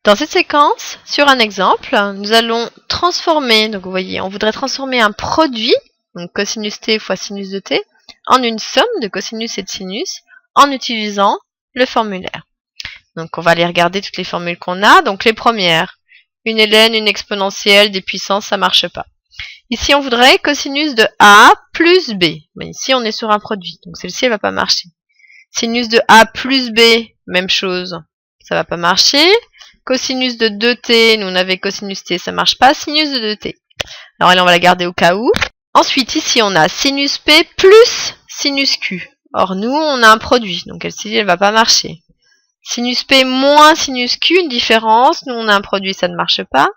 Dans cette séquence, sur un exemple, nous allons transformer, donc vous voyez, on voudrait transformer un produit, donc cosinus t fois sinus de t, en une somme de cosinus et de sinus, en utilisant le formulaire. Donc on va aller regarder toutes les formules qu'on a. Donc les premières, une ln, une exponentielle, des puissances, ça marche pas. Ici on voudrait cosinus de a plus b. Mais ici on est sur un produit, donc celle-ci elle va pas marcher. Sinus de a plus b, même chose, ça va pas marcher. Cosinus de 2t, nous on avait cosinus t, ça marche pas. Sinus de 2t. Alors là on va la garder au cas où. Ensuite ici on a sinus p plus sinus q. Or nous on a un produit, donc celle-ci elle va pas marcher. Sinus p moins sinus q, une différence, nous on a un produit, ça ne marche pas.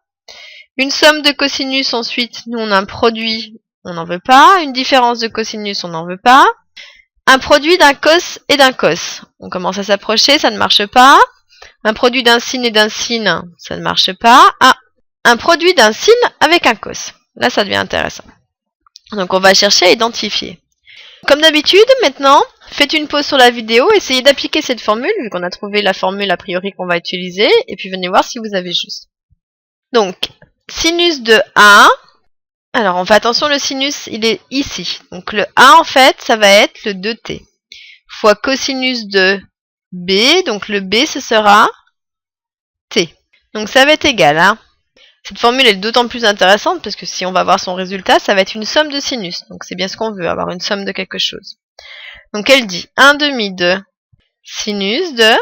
Une somme de cosinus ensuite, nous on a un produit, on n'en veut pas. Une différence de cosinus, on n'en veut pas. Un produit d'un cos et d'un cos. On commence à s'approcher, ça ne marche pas. Un produit d'un sin et d'un sin, ça ne marche pas. Ah, un produit d'un sin avec un cos. Là, ça devient intéressant. Donc, on va chercher à identifier. Comme d'habitude, maintenant, faites une pause sur la vidéo, essayez d'appliquer cette formule, vu qu'on a trouvé la formule a priori qu'on va utiliser, et puis venez voir si vous avez juste. Donc, sinus de A, alors on fait attention, le sinus, il est ici. Donc, le A, en fait, ça va être le 2t, fois cosinus de B, donc le B, ce sera T. Donc ça va être égal, hein. Cette formule est d'autant plus intéressante parce que si on va voir son résultat, ça va être une somme de sinus. Donc c'est bien ce qu'on veut, avoir une somme de quelque chose. Donc elle dit 1 demi de sinus de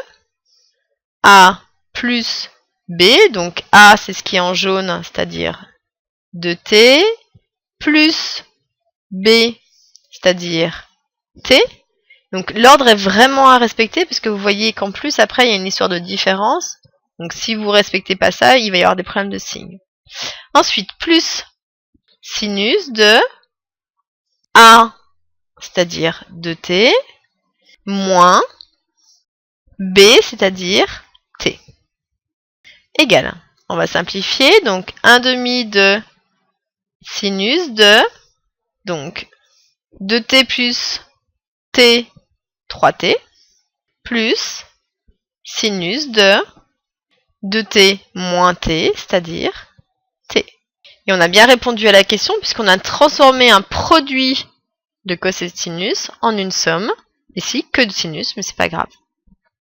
A plus B, donc A c'est ce qui est en jaune, c'est-à-dire 2t, plus B, c'est-à-dire T. Donc l'ordre est vraiment à respecter parce que vous voyez qu'en plus après il y a une histoire de différence. Donc si vous ne respectez pas ça, il va y avoir des problèmes de signes. Ensuite, plus sinus de A, c'est-à-dire 2t, moins B, c'est-à-dire t. Égal. On va simplifier. Donc 1 demi de sinus de, donc 2t plus t, 3t, plus sinus de 2t moins t, c'est-à-dire t. Et on a bien répondu à la question puisqu'on a transformé un produit de cos et de sinus en une somme, ici que de sinus, mais c'est pas grave.